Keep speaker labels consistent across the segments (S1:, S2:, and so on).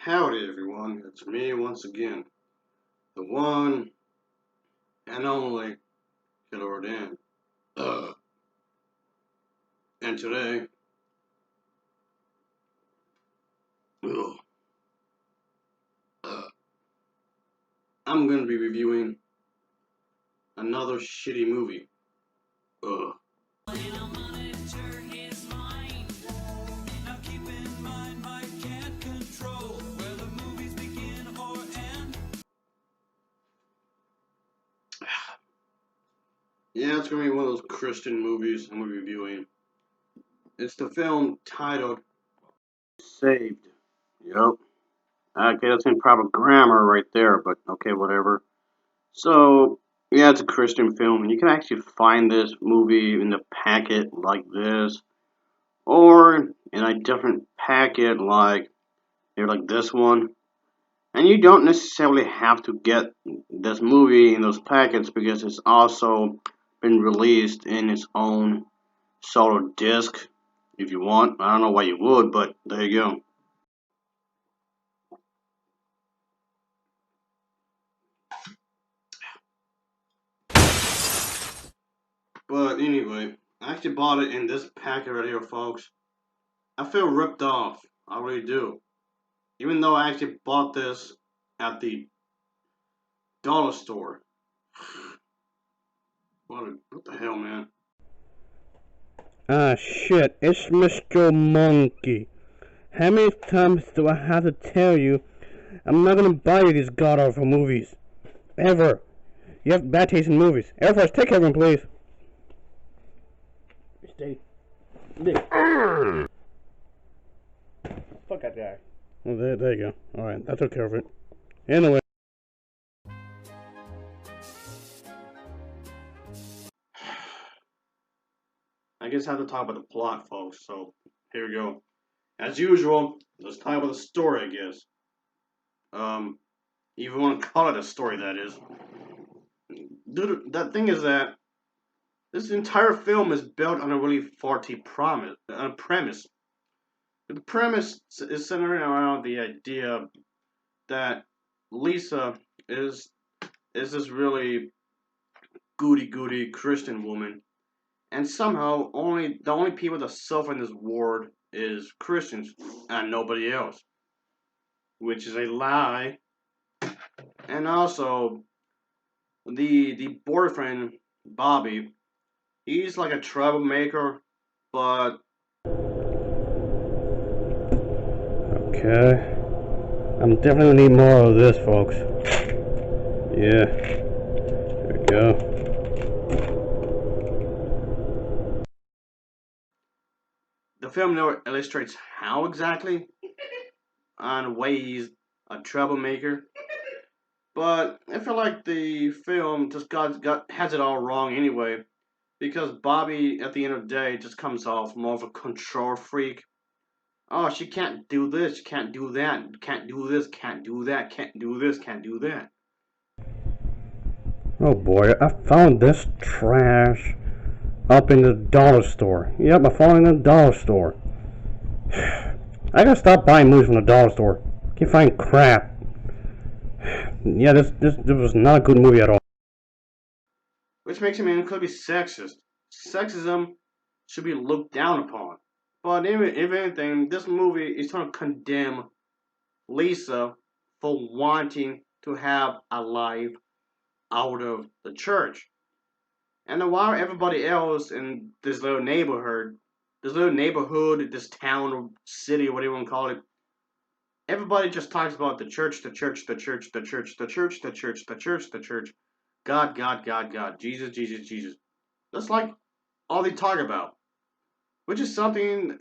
S1: Howdy everyone, it's me once again, the one and only Killer Dan. And today, ugh, uh, I'm gonna be reviewing another shitty movie. Ugh. Yeah, it's gonna be one of those Christian movies I'm gonna be reviewing. It's the film titled Saved. Yep. Okay, that's improper grammar right there, but okay, whatever. So, yeah, it's a Christian film, and you can actually find this movie in the packet like this, or in a different packet like this one. And you don't necessarily have to get this movie in those packets because it's also been released in its own solo disc if you want. I don't know why you would, but there you go. But anyway, I actually bought it in this packet right here, folks. I feel ripped off. I really do. Even though I actually bought this at the dollar store. What the hell, man?
S2: Ah, shit, it's Mr. Monkey. How many times do I have to tell you I'm not gonna buy you these god awful movies? Ever. You have bad taste in movies. Air Force, take care of him, please. Stay. Fuck that guy. Well, there you go. Alright, that took care of it. Anyway.
S1: I guess I have to talk about the plot, folks. So here we go. As usual, let's talk about the story, I guess. Um, if you want to call it a story, that is. Dude, that thing is that this entire film is built on a really faulty premise. The premise is centered around the idea that Lisa is is this really goody Christian woman, and somehow the only people that suffer in this world is Christians and nobody else, which is a lie. And also, the boyfriend Bobby, he's like a troublemaker, but
S2: Okay. I'm definitely gonna need more of this, folks. Yeah. There we go.
S1: the film never illustrates how exactly on why he's a troublemaker. But I feel like the film just got has it all wrong anyway, because Bobby at the end of the day just comes off more of a control freak. Oh, she can't do this, she can't do that, can't do this, can't do that, can't do this, can't do that.
S2: Oh boy, I found this trash up in the dollar store. Yep, I found it in the dollar store. I gotta stop buying movies from the dollar store. Can't find crap. Yeah, this was not a good movie at all.
S1: Which makes him incredibly sexist. Sexism should be looked down upon. But if anything, this movie is trying to condemn Lisa for wanting to have a life out of the church. And then while everybody else in this little neighborhood, this town or city, whatever you want to call it, everybody just talks about the church, the church, the church, the church, the church, the church, the church, the church, God, God, God, God, Jesus, Jesus, Jesus. That's like all they talk about, which is something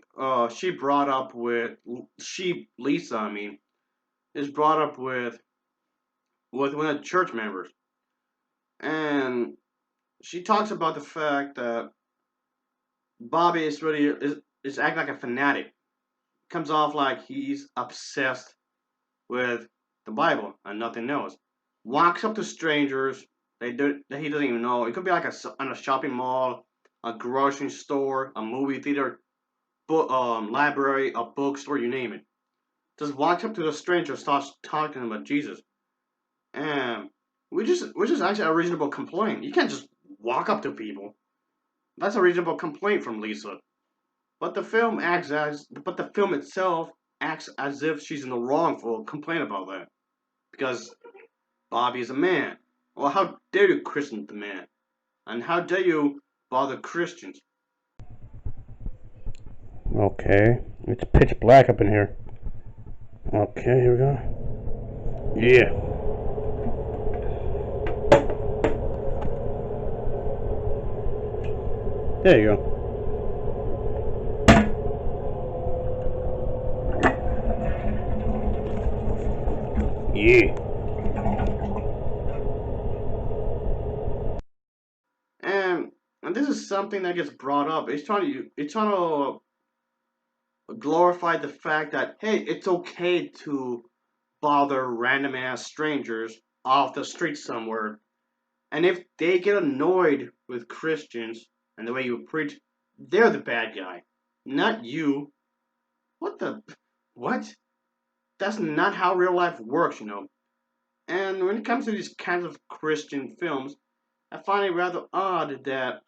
S1: she brought up with Lisa. I mean, is brought up with one of the church members, and she talks about the fact that Bobby is acting like a fanatic. Comes off like he's obsessed with the Bible and nothing else. Walks up to strangers that he doesn't even know. It could be like on a shopping mall, a grocery store, a movie theater, library, a bookstore, you name it. just walks up to the stranger, starts talking about Jesus, and which is actually a reasonable complaint. You can't just walk up to people. That's a reasonable complaint from Lisa. But the film itself acts as if she's in the wrong for complaint about that because Bobby is a man. Well, how dare you christen the man? And how dare you bother Christians?
S2: Okay, it's pitch black up in here. Okay, here we go. Yeah. There you go. Yeah.
S1: And and this is something that gets brought up. It's trying to glorify the fact that hey, it's okay to bother random ass strangers off the street somewhere. And if they get annoyed with Christians and the way you preach, they're the bad guy, not you. What the what? That's not how real life works, you know. And when it comes to these kinds of Christian films, I find it rather odd that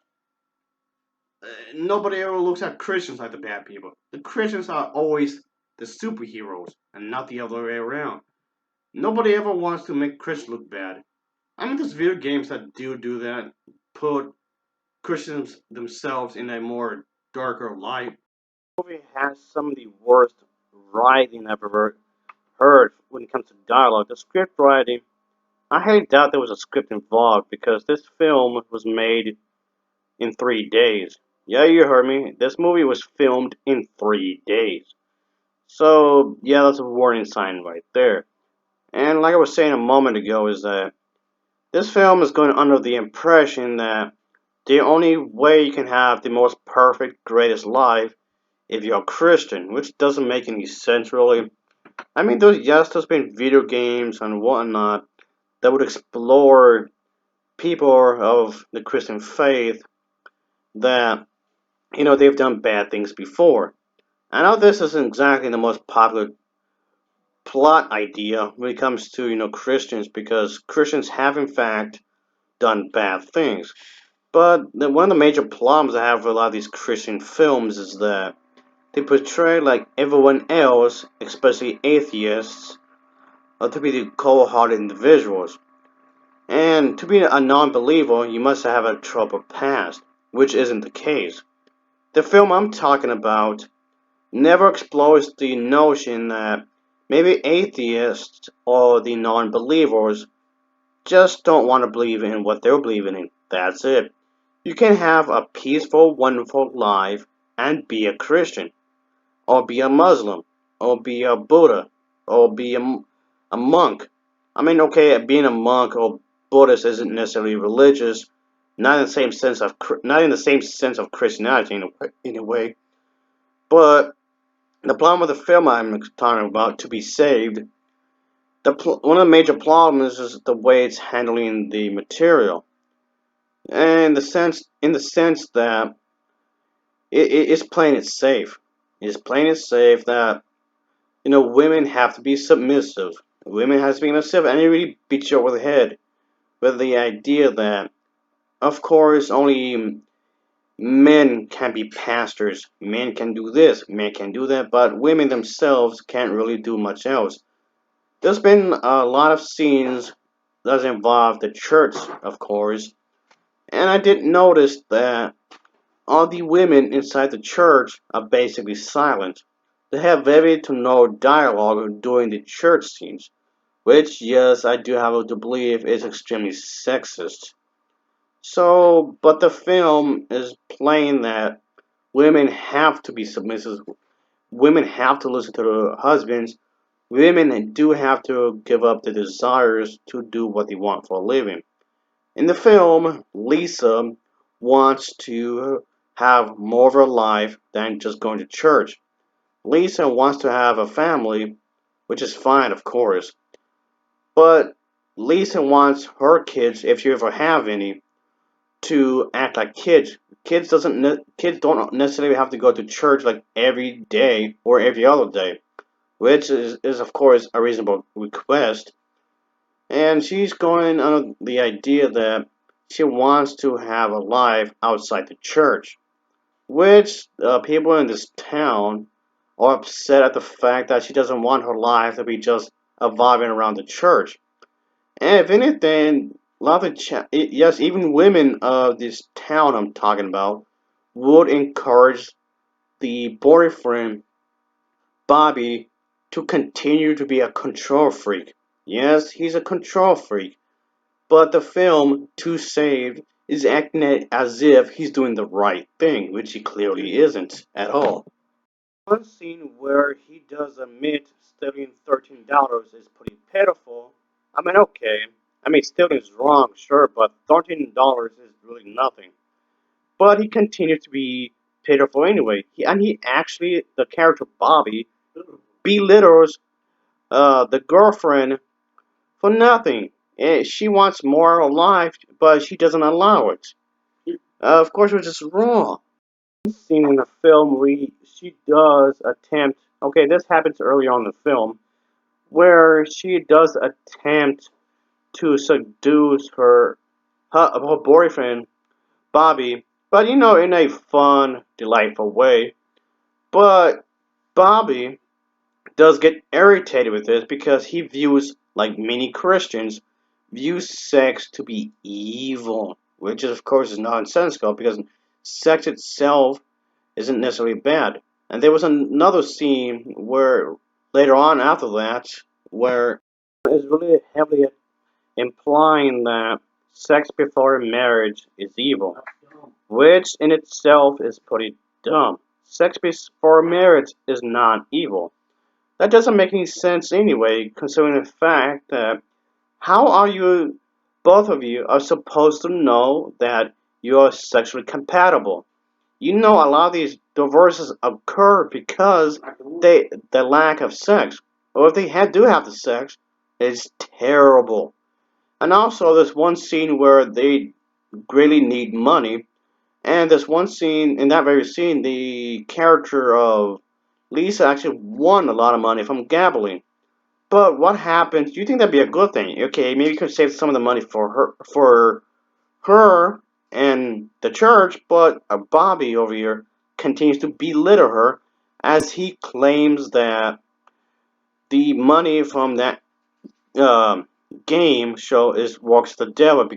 S1: nobody ever looks at Christians like the bad people. The Christians are always the superheroes and not the other way around. Nobody ever wants to make Christians look bad. I mean, there's video games that do that, put Christians themselves in a more darker light. The movie has some of the worst writing I've ever heard when it comes to dialogue. The script writing, I highly doubt there was a script involved because this film was made in 3 days. Yeah, you heard me. This movie was filmed in 3 days. So, yeah, that's a warning sign right there. And like I was saying a moment ago, is that this film is going under the impression that the only way you can have the most perfect, greatest life if you're a Christian, which doesn't make any sense really. I mean, there's been video games and whatnot that would explore people of the Christian faith that, they've done bad things before. I know this isn't exactly the most popular plot idea when it comes to, Christians because Christians have in fact done bad things. But one of the major problems I have with a lot of these Christian films is that they portray like everyone else, especially atheists, to be the cold-hearted individuals. And to be a non-believer, you must have a troubled past, which isn't the case. The film I'm talking about never explores the notion that maybe atheists or the non-believers just don't want to believe in what they're believing in. That's it. You can have a peaceful, wonderful life and be a Christian, or be a Muslim, or be a Buddha, or be a monk. I mean, okay, being a monk or Buddhist isn't necessarily religious, not in the same sense of Christianity in a way. But the problem with the film I'm talking about, To Be Saved, one of the major problems is the way it's handling the material, and in the sense that it's playing it safe. It's playing it safe that women have to be submissive. Women have to be submissive, and it really beats you over the head with the idea that, of course, only men can be pastors. Men can do this, men can do that, but women themselves can't really do much else. There's been a lot of scenes that involve the church, of course, and I did notice that all the women inside the church are basically silent. They have very to no dialogue during the church scenes, which, yes, I do have to believe is extremely sexist. So, but the film is playing that women have to be submissive, women have to listen to their husbands, women do have to give up their desires to do what they want for a living. In the film, Lisa wants to have more of a life than just going to church. Lisa wants to have a family, which is fine, of course, but Lisa wants her kids, if she ever have any, to act like kids. Kids don't necessarily have to go to church like every day or every other day. which is of course a reasonable request. And she's going on the idea that she wants to have a life outside the church, which people in this town are upset at the fact that she doesn't want her life to be just evolving around the church. And if anything, a lot of yes, even women of this town I'm talking about would encourage the boyfriend Bobby to continue to be a control freak. Yes, he's a control freak, but the film, To Save, is acting as if he's doing the right thing, which he clearly isn't at all. One scene where he does admit stealing $13 is pretty pitiful. I mean, okay. I mean, stealing is wrong, sure, but $13 is really nothing. But he continues to be pitiful anyway. And he actually, the character Bobby, belittles the girlfriend for nothing. She wants more of life, but she doesn't allow it. Of course, which is wrong. Scene in the film where she does attempt. Okay, this happens early on in the film where she does attempt to seduce her boyfriend Bobby, but in a fun, delightful way. But Bobby does get irritated with this because he views, like many Christians, views sex to be evil, which is, of course is nonsensical because sex itself isn't necessarily bad. And there was another scene where later on after that where it's really heavily implying that sex before marriage is evil, which in itself is pretty dumb. Sex before marriage is not evil. That doesn't make any sense anyway, considering the fact that how are you, both of you, are supposed to know that you are sexually compatible? A lot of these divorces occur because the lack of sex, or if they do have the sex, it's terrible. And also, there's one scene where they really need money, and there's one scene in that very scene, the character of Lisa actually won a lot of money from gambling. But what happens? Do you think that'd be a good thing? Okay, maybe you could save some of the money for her and the church, but Bobby over here continues to belittle her as he claims that the money from that um, game show is works the devil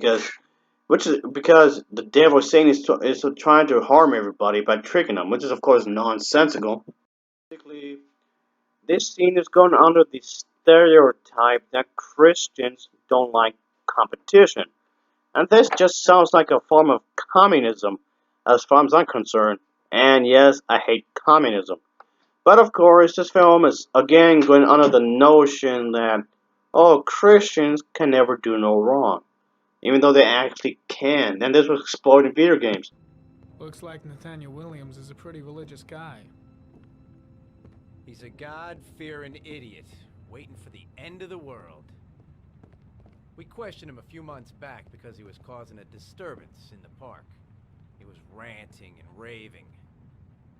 S1: which is because the devil is saying is trying to harm everybody by tricking them, which is of course nonsensical. Basically, this scene is going under the stereotype that Christians don't like competition. And this just sounds like a form of communism, as far as I'm concerned. And yes, I hate communism. But of course, this film is again going under the notion that, oh, Christians can never do no wrong, even though they actually can. And this was explored in video games.
S3: Looks like Nathaniel Williams is a pretty religious guy.
S4: He's a God-fearing idiot, waiting for the end of the world. We questioned him a few months back because he was causing a disturbance in the park. He was ranting and raving.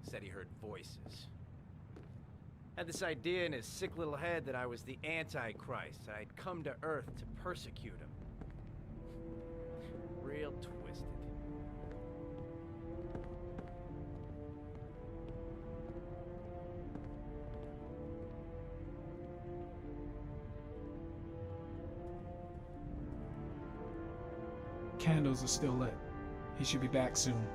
S4: Said he heard voices. Had this idea in his sick little head that I was the Antichrist, and I'd come to Earth to persecute him. Real twisted.
S3: Candles are still lit. He should be back soon.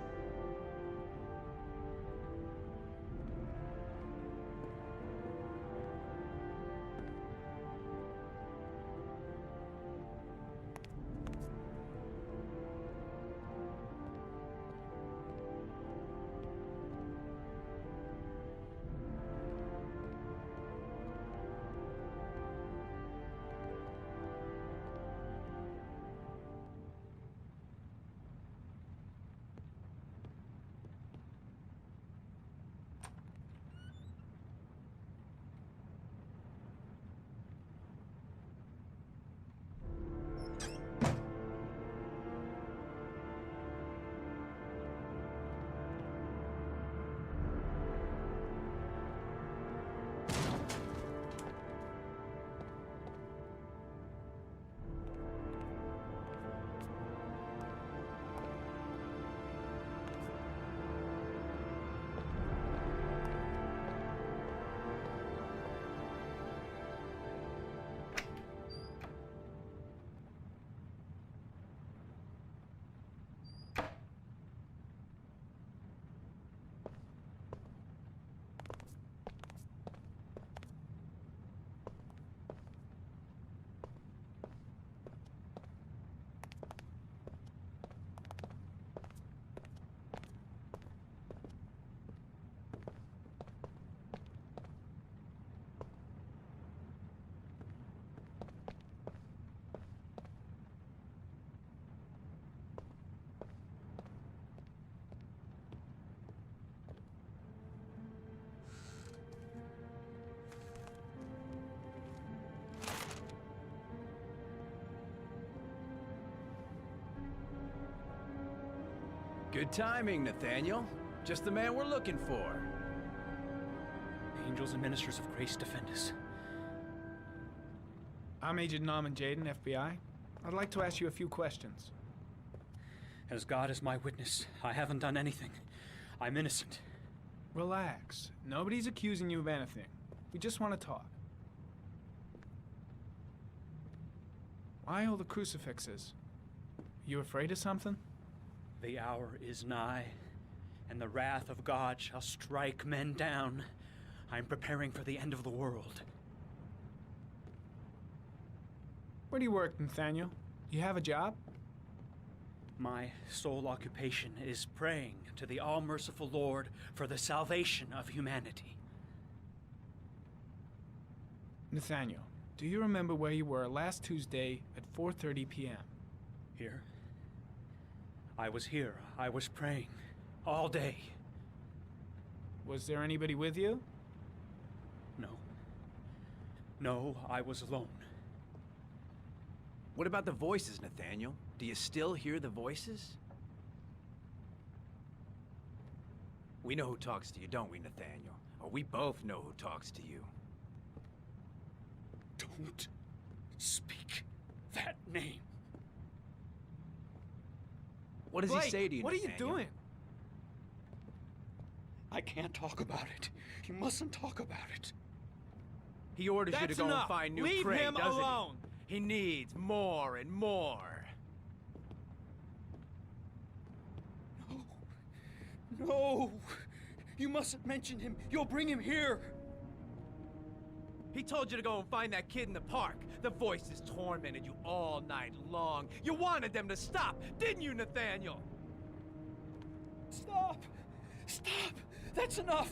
S4: Good timing, Nathaniel. Just the man we're looking for.
S5: Angels and ministers of grace defend us.
S3: I'm Agent Norman Jaden, FBI. I'd like to ask you a few questions.
S5: As God is my witness, I haven't done anything. I'm innocent.
S3: Relax. Nobody's accusing you of anything. We just want to talk. Why all the crucifixes? You afraid of something?
S5: The hour is nigh, and the wrath of God shall strike men down. I'm preparing for the end of the world.
S3: Where do you work, Nathaniel? You have a job?
S5: My sole occupation is praying to the all-merciful Lord for the salvation of humanity.
S3: Nathaniel, do you remember where you were last Tuesday at 4:30 p.m.?
S5: Here? I was here. I was praying. All day.
S3: Was there anybody with you?
S5: No. No, I was alone.
S4: What about the voices, Nathaniel? Do you still hear the voices? We know who talks to you, don't we, Nathaniel? Or we both know who talks to you.
S5: Don't speak that name.
S4: What does he say to you,
S3: what
S4: Nathaniel?
S3: are you doing?
S5: I can't talk about it. You mustn't talk about it.
S4: He orders you to
S3: That's
S4: go
S3: enough.
S4: and find new
S3: Leave
S4: prey,
S3: him
S4: doesn't
S3: alone.
S4: he? He needs more and more.
S5: No. No. You mustn't mention him. You'll bring him here.
S4: He told you to go and find that kid in the park. The voices tormented you all night long. You wanted them to stop, didn't you, Nathaniel?
S5: Stop. Stop. That's enough.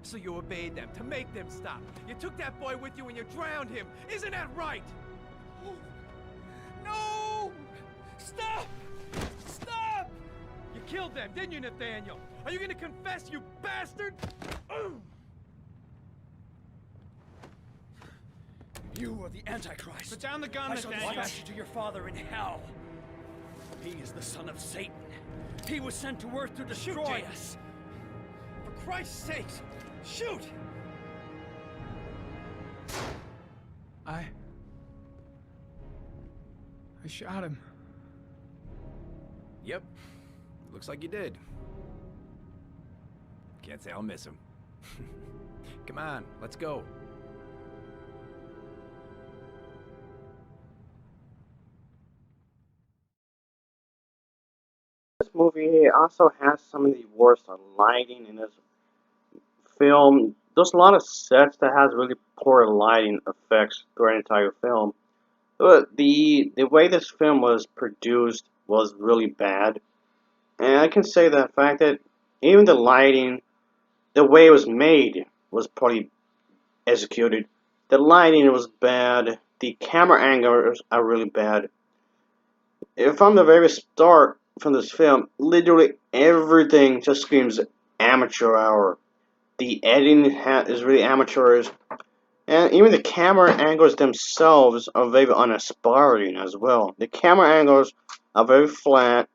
S4: So you obeyed them to make them stop. You took that boy with you and you drowned him. Isn't that right?
S5: No. Stop. Stop.
S4: You killed them, didn't you, Nathaniel? Are you gonna confess, you bastard?
S5: You are the Antichrist.
S3: Put down the gun,
S5: I shall
S3: Nathaniel.
S5: dispatch you to your father in hell. He is the son of Satan. He was sent to earth to destroy us. For Christ's sake, shoot!
S3: I shot him.
S4: Yep. Looks like you did. Can't say I'll miss him. Come on, let's go.
S1: This movie also has some of the worst lighting in this film. There's a lot of sets that has really poor lighting effects throughout the entire film. But the way this film was produced was really bad. And I can say the fact that even the lighting, the way it was made, was poorly executed. The lighting was bad. The camera angles are really bad. From the very start from this film, literally everything just screams amateur hour. The editing is really amateurish. And even the camera angles themselves are very uninspiring as well. The camera angles are very flat.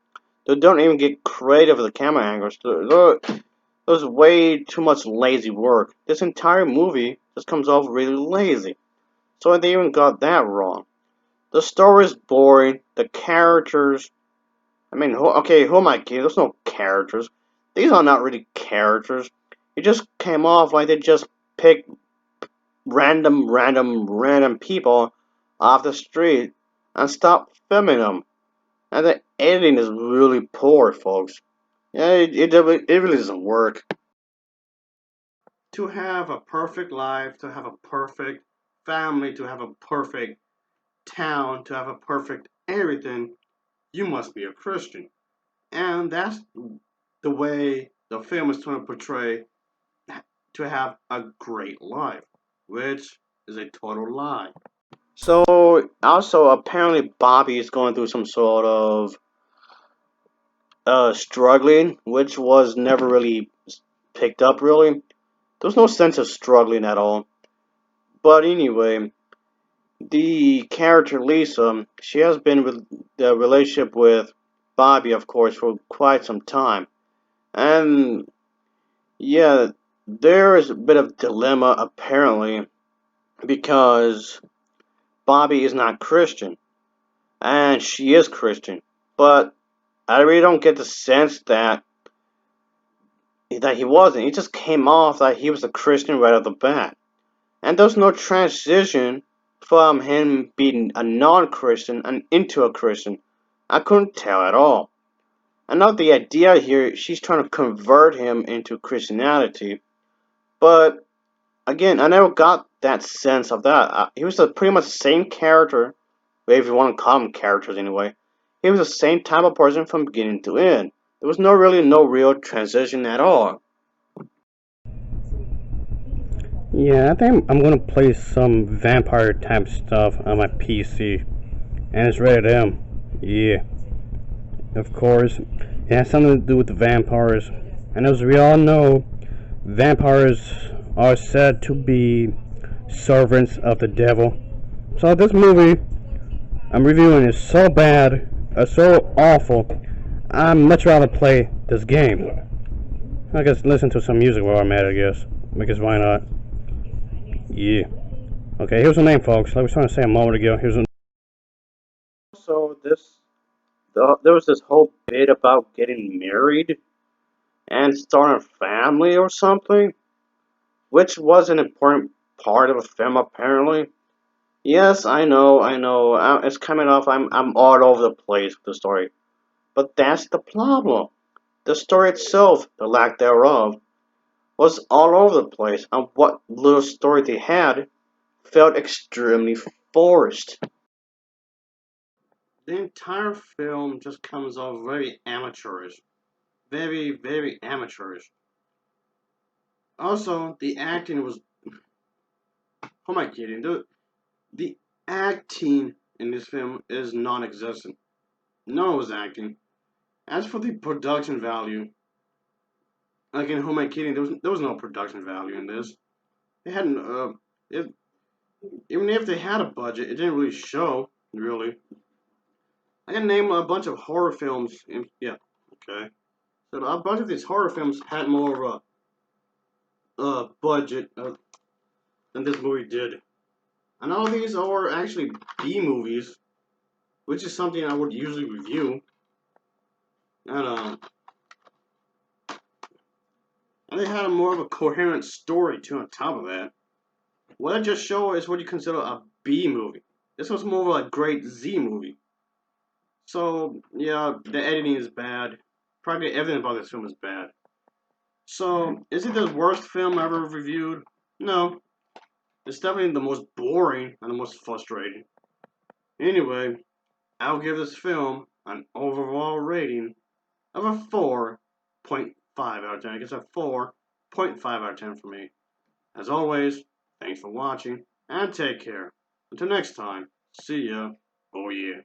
S1: They don't even get creative with the camera angles. There's way too much lazy work. This entire movie just comes off really lazy. So they even got that wrong. The story is boring. The characters... I mean, who am I kidding? There's no characters. These are not really characters. It just came off like they just picked random people off the street and stopped filming them. And the editing is really poor, folks. Yeah, it really doesn't work. To have a perfect life, to have a perfect family, to have a perfect town, to have a perfect everything, you must be a Christian. And that's the way the film is trying to portray to have a great life, which is a total lie. So, also, apparently Bobby is going through some sort of struggling, which was never really picked up, really. There was no sense of struggling at all. But anyway, the character Lisa, she has been with the relationship with Bobby, of course, for quite some time. And yeah, there is a bit of dilemma apparently because Bobby is not Christian and she is Christian. But I really don't get the sense that he wasn't. It just came off that he was a Christian right off the bat. And there's no transition from him being a non-Christian and into a Christian. I couldn't tell at all. I know the idea here, she's trying to convert him into Christianity, but again, I never got that sense of that. He was pretty much the same character, if you want to call him characters anyway. He was the same type of person from beginning to end. There was no real transition at all.
S2: Yeah, I think I'm gonna play some vampire type stuff on my PC, and it's rated M. Yeah, of course, it has something to do with the vampires, and as we all know, vampires are said to be servants of the devil. So this movie I'm reviewing is so bad, so awful. I'd much rather play this game. I guess listen to some music while I'm at it, I guess. Because why not? Yeah. Okay, here's the name, folks. Like I was trying to say a moment ago. Here's the
S1: So there was this whole bit about getting married and starting a family or something, which was an important part of the film apparently. Yes, I know. It's coming off. I'm all over the place with the story, but that's the problem. The story itself, the lack thereof, was all over the place, and what little story they had felt extremely forced. The entire film just comes off very amateurish. Very amateurish. Also, the acting was. Who am I kidding? The acting in this film is non existent. No one was acting. As for the production value, again, who am I kidding? There was no production value in this. They hadn't. If, even if they had a budget, it didn't really show. Really, I can name a bunch of horror films. Yeah, okay. So a bunch of these horror films had more of a budget than this movie did. And all these are actually B movies, which is something I would usually review. And and they had a more of a coherent story too. On top of that, what I just showed is what you consider a B movie. This was more of a great Z movie. So yeah, the editing is bad. Probably everything about this film is bad. So is it the worst film I ever reviewed? No, it's definitely the most boring and the most frustrating. Anyway, I'll give this film an overall rating of a 4.5 out of 10. I guess a 4.5 out of 10 for me. As always, thanks for watching and take care. Until next time, see ya. Oh yeah.